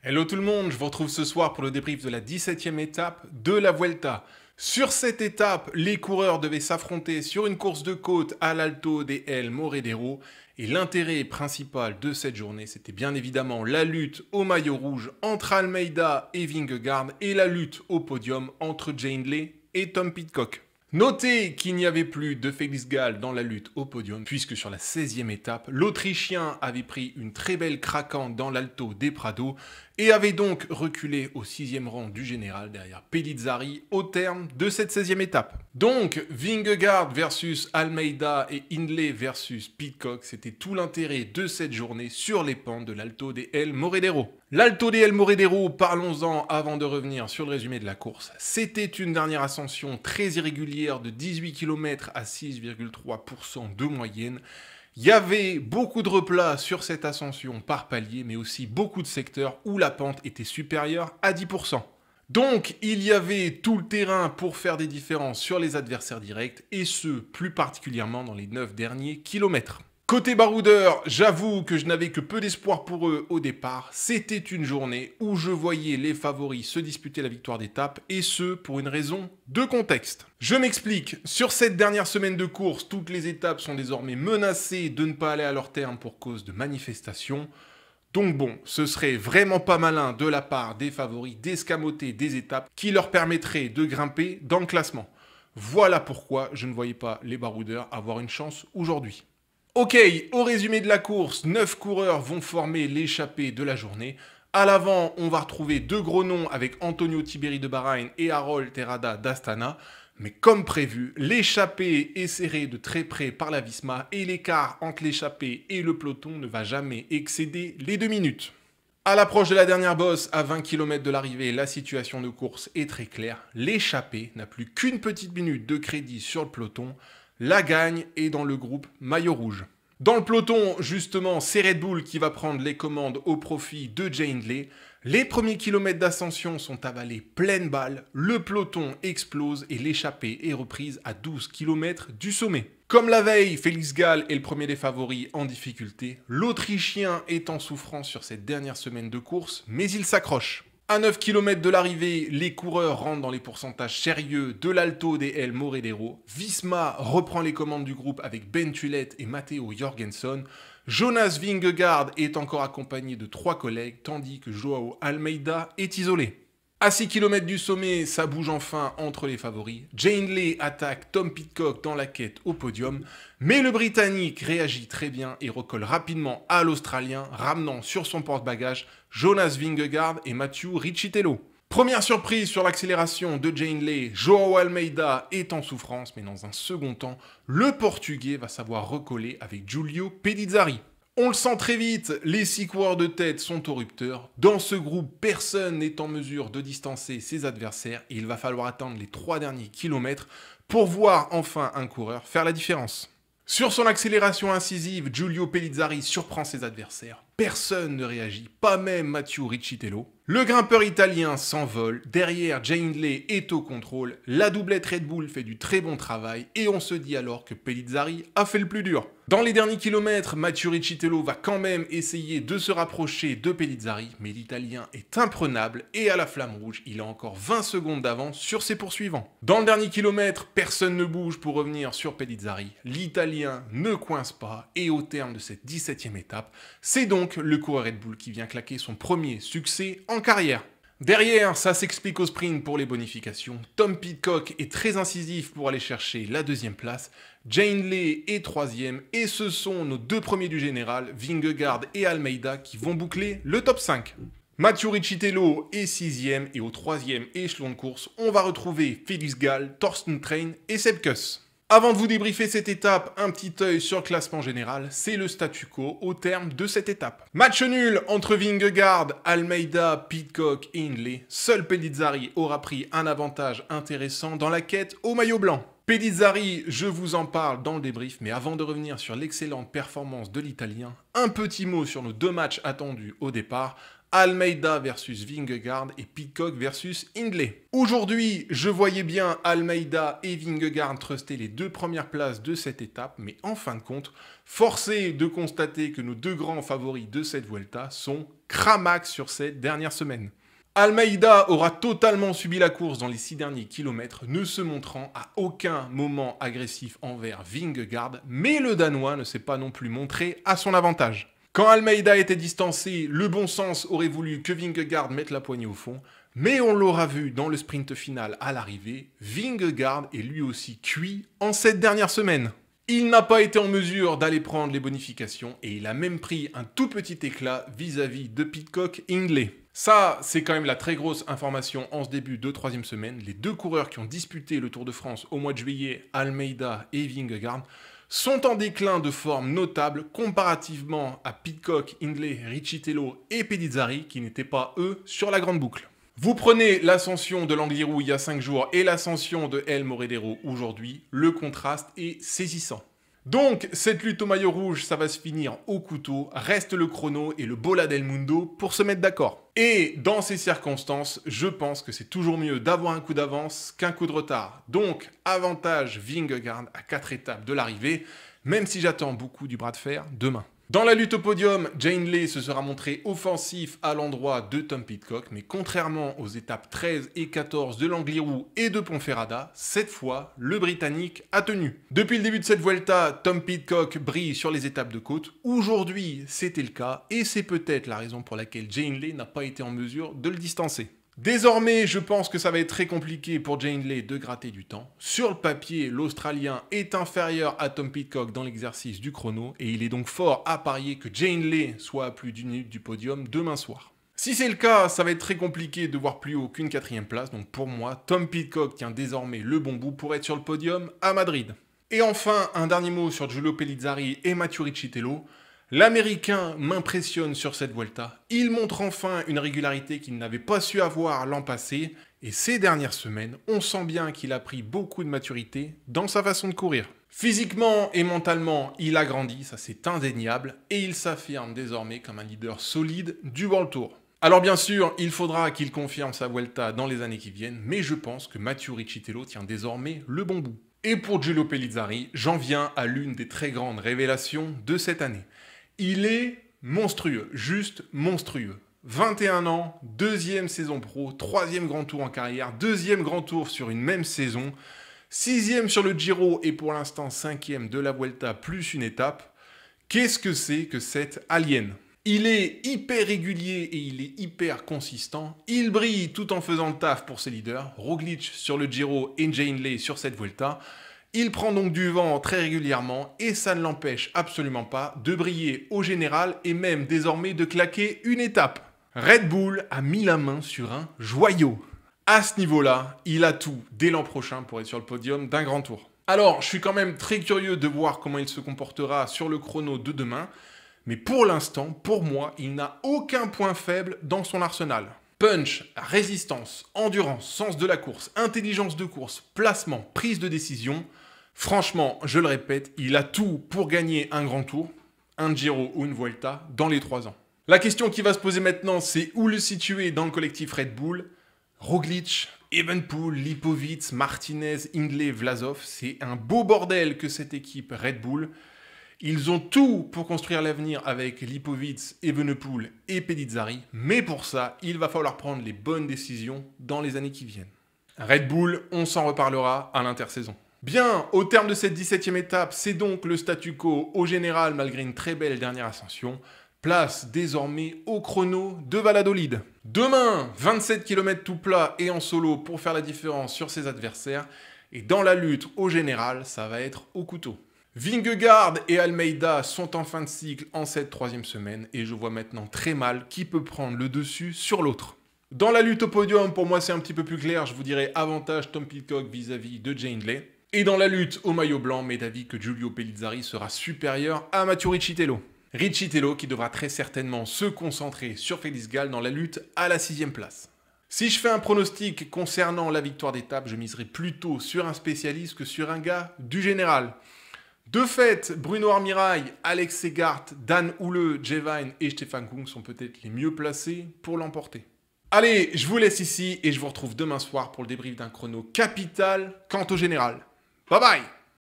Hello tout le monde, je vous retrouve ce soir pour le débrief de la 17e étape de la Vuelta. Sur cette étape, les coureurs devaient s'affronter sur une course de côte à l'Alto de El Morredero. Et l'intérêt principal de cette journée, c'était bien évidemment la lutte au maillot rouge entre Almeida et Vingegaard et la lutte au podium entre Jay Hindley et Tom Pidcock. Notez qu'il n'y avait plus de Felix Gall dans la lutte au podium, puisque sur la 16e étape, l'Autrichien avait pris une très belle craquante dans l'Alto des Prados et avait donc reculé au 6e rang du général derrière Pellizzari au terme de cette 16e étape. Donc, Vingegaard versus Almeida et Hindley versus Pidcock, c'était tout l'intérêt de cette journée sur les pentes de l'Alto de El Morredero. L'Alto de El Morredero, parlons-en avant de revenir sur le résumé de la course. C'était une dernière ascension très irrégulière de 18 km à 6,3% de moyenne. Il y avait beaucoup de replats sur cette ascension par palier, mais aussi beaucoup de secteurs où la pente était supérieure à 10%. Donc, il y avait tout le terrain pour faire des différences sur les adversaires directs, et ce, plus particulièrement dans les 9 derniers kilomètres. Côté baroudeur, j'avoue que je n'avais que peu d'espoir pour eux au départ. C'était une journée où je voyais les favoris se disputer la victoire d'étape, et ce, pour une raison de contexte. Je m'explique, sur cette dernière semaine de course, toutes les étapes sont désormais menacées de ne pas aller à leur terme pour cause de manifestations. Donc bon, ce serait vraiment pas malin de la part des favoris d'escamoter des étapes qui leur permettraient de grimper dans le classement. Voilà pourquoi je ne voyais pas les baroudeurs avoir une chance aujourd'hui. Ok, au résumé de la course, 9 coureurs vont former l'échappée de la journée. À l'avant, on va retrouver deux gros noms avec Antonio Tiberi de Bahreïn et Harold Terrada d'Astana. Mais comme prévu, l'échappée est serrée de très près par la Visma et l'écart entre l'échappée et le peloton ne va jamais excéder les 2 minutes. À l'approche de la dernière bosse, à 20 km de l'arrivée, la situation de course est très claire. L'échappée n'a plus qu'une petite minute de crédit sur le peloton. La gagne est dans le groupe maillot rouge. Dans le peloton, justement, c'est Red Bull qui va prendre les commandes au profit de Jay Hindley. Les premiers kilomètres d'ascension sont avalés pleine balle, le peloton explose et l'échappée est reprise à 12 km du sommet. Comme la veille, Felix Gall est le premier des favoris en difficulté. L'Autrichien est en souffrance sur cette dernière semaine de course, mais il s'accroche. À 9 km de l'arrivée, les coureurs rentrent dans les pourcentages sérieux de l'Alto de El Morredero. Visma reprend les commandes du groupe avec Ben Tullet et Matteo Jorgenson. Jonas Vingegaard est encore accompagné de 3 collègues, tandis que Joao Almeida est isolé. À 6 km du sommet, ça bouge enfin entre les favoris. Jay Hindley attaque Tom Pidcock dans la quête au podium, mais le Britannique réagit très bien et recolle rapidement à l'Australien, ramenant sur son porte-bagages Jonas Vingegaard et Mathieu Riccitello. Première surprise sur l'accélération de Jay Hindley, Joao Almeida est en souffrance, mais dans un second temps, le Portugais va savoir recoller avec Giulio Pellizzari. On le sent très vite, les 6 coureurs de tête sont au rupteur. Dans ce groupe, personne n'est en mesure de distancer ses adversaires et il va falloir attendre les 3 derniers kilomètres pour voir enfin un coureur faire la différence. Sur son accélération incisive, Giulio Pellizzari surprend ses adversaires. Personne ne réagit, pas même Mathieu Riccitello. Le grimpeur italien s'envole, derrière Jay Hindley est au contrôle, la doublette Red Bull fait du très bon travail et on se dit alors que Pellizzari a fait le plus dur. Dans les derniers kilomètres, Mathieu Riccitello va quand même essayer de se rapprocher de Pellizzari, mais l'Italien est imprenable et à la flamme rouge, il a encore 20 secondes d'avance sur ses poursuivants. Dans le dernier kilomètre, personne ne bouge pour revenir sur Pellizzari. L'Italien ne coince pas et au terme de cette 17e étape, c'est donc le coureur Red Bull qui vient claquer son premier succès en carrière. Derrière, ça s'explique au sprint pour les bonifications. Tom Pidcock est très incisif pour aller chercher la 2e place. Jay Hindley est 3e et ce sont nos 2 premiers du général, Vingegaard et Almeida, qui vont boucler le top 5. Mathieu Riccitello est 6e et au 3e échelon de course, on va retrouver Felix Gall, Thorsten Trein et Sepp Kuss. Avant de vous débriefer cette étape, un petit œil sur le classement général, c'est le statu quo au terme de cette étape. Match nul entre Vingegaard, Almeida, Pidcock et Hindley. Seul Pellizzari aura pris un avantage intéressant dans la quête au maillot blanc. Pellizzari, je vous en parle dans le débrief, mais avant de revenir sur l'excellente performance de l'Italien, un petit mot sur nos 2 matchs attendus au départ. Almeida versus Vingegaard et Pidcock versus Hindley. Aujourd'hui, je voyais bien Almeida et Vingegaard truster les 2 premières places de cette étape, mais en fin de compte, forcé de constater que nos 2 grands favoris de cette Vuelta sont cramax sur cette dernière semaine. Almeida aura totalement subi la course dans les 6 derniers kilomètres, ne se montrant à aucun moment agressif envers Vingegaard, mais le Danois ne s'est pas non plus montré à son avantage. Quand Almeida était distancé, le bon sens aurait voulu que Vingegaard mette la poignée au fond, mais on l'aura vu dans le sprint final à l'arrivée, Vingegaard est lui aussi cuit en cette dernière semaine. Il n'a pas été en mesure d'aller prendre les bonifications et il a même pris un tout petit éclat vis-à-vis de Pidcock et Hindley. Ça, c'est quand même la très grosse information en ce début de 3e semaine. Les 2 coureurs qui ont disputé le Tour de France au mois de juillet, Almeida et Vingegaard, sont en déclin de forme notable comparativement à Pidcock, Hindley, Riccitello et Pellizzari qui n'étaient pas eux sur la grande boucle. Vous prenez l'ascension de l'Angliru il y a 5 jours et l'ascension de El Morederos aujourd'hui, le contraste est saisissant. Donc, cette lutte au maillot rouge, ça va se finir au couteau, reste le chrono et le Bola del Mundo pour se mettre d'accord. Et dans ces circonstances, je pense que c'est toujours mieux d'avoir un coup d'avance qu'un coup de retard. Donc, avantage Vingegaard à 4 étapes de l'arrivée, même si j'attends beaucoup du bras de fer demain. Dans la lutte au podium, Jay Hindley se sera montré offensif à l'endroit de Tom Pidcock, mais contrairement aux étapes 13 et 14 de l'Angliru et de Ponferrada, cette fois, le Britannique a tenu. Depuis le début de cette Vuelta, Tom Pidcock brille sur les étapes de côte. Aujourd'hui, c'était le cas, et c'est peut-être la raison pour laquelle Jay Hindley n'a pas été en mesure de le distancer. Désormais, je pense que ça va être très compliqué pour Jay Hindley de gratter du temps. Sur le papier, l'Australien est inférieur à Tom Pidcock dans l'exercice du chrono et il est donc fort à parier que Jay Hindley soit à plus d'une minute du podium demain soir. Si c'est le cas, ça va être très compliqué de voir plus haut qu'une 4e place, donc pour moi, Tom Pidcock tient désormais le bon bout pour être sur le podium à Madrid. Et enfin, un dernier mot sur Giulio Pellizzari et Matteo Riccitello. L'Américain m'impressionne sur cette Vuelta. Il montre enfin une régularité qu'il n'avait pas su avoir l'an passé. Et ces dernières semaines, on sent bien qu'il a pris beaucoup de maturité dans sa façon de courir. Physiquement et mentalement, il a grandi, ça c'est indéniable. Et il s'affirme désormais comme un leader solide du World Tour. Alors bien sûr, il faudra qu'il confirme sa Vuelta dans les années qui viennent. Mais je pense que Matteo Riccitello tient désormais le bon bout. Et pour Giulio Pellizzari, j'en viens à l'une des très grandes révélations de cette année. Il est monstrueux, juste monstrueux. 21 ans, 2e saison pro, 3e grand tour en carrière, 2e grand tour sur une même saison, 6e sur le Giro et pour l'instant 5e de la Vuelta plus une étape. Qu'est-ce que c'est que cet alien ? Il est hyper régulier et il est hyper consistant. Il brille tout en faisant le taf pour ses leaders. Roglic sur le Giro et Jay Hindley sur cette Vuelta. Il prend donc du vent très régulièrement et ça ne l'empêche absolument pas de briller au général et même désormais de claquer une étape. Red Bull a mis la main sur un joyau. À ce niveau-là, il a tout dès l'an prochain pour être sur le podium d'un grand tour. Alors, je suis quand même très curieux de voir comment il se comportera sur le chrono de demain, mais pour l'instant, pour moi, il n'a aucun point faible dans son arsenal. Punch, résistance, endurance, sens de la course, intelligence de course, placement, prise de décision. Franchement, je le répète, il a tout pour gagner un grand tour, un Giro ou une Vuelta dans les 3 ans. La question qui va se poser maintenant, c'est où le situer dans le collectif Red Bull. Roglic, Evenepoel, Lipovic, Martinez, Hindley, Vlasov, c'est un beau bordel que cette équipe Red Bull. Ils ont tout pour construire l'avenir avec Lipovic, Evenepoel et Pellizzari, mais pour ça, il va falloir prendre les bonnes décisions dans les années qui viennent. Red Bull, on s'en reparlera à l'intersaison. Bien, au terme de cette 17e étape, c'est donc le statu quo au général malgré une très belle dernière ascension. Place désormais au chrono de Valladolid. Demain, 27 km tout plat et en solo pour faire la différence sur ses adversaires. Et dans la lutte au général, ça va être au couteau. Vingegaard et Almeida sont en fin de cycle en cette 3e semaine et je vois maintenant très mal qui peut prendre le dessus sur l'autre. Dans la lutte au podium, pour moi c'est un petit peu plus clair, je vous dirais avantage Tom Pidcock vis-à-vis de Jay Hindley. Et dans la lutte au maillot blanc, m'est d'avis que Giulio Pellizzari sera supérieur à Matteo Riccitello. Riccitello qui devra très certainement se concentrer sur Félix Gall dans la lutte à la 6e place. Si je fais un pronostic concernant la victoire d'étape, je miserai plutôt sur un spécialiste que sur un gars du général. De fait, Bruno Armirail, Alex Segart, Dan Houle, Jevine et Stefan Kung sont peut-être les mieux placés pour l'emporter. Allez, je vous laisse ici et je vous retrouve demain soir pour le débrief d'un chrono capital quant au général. Bye bye!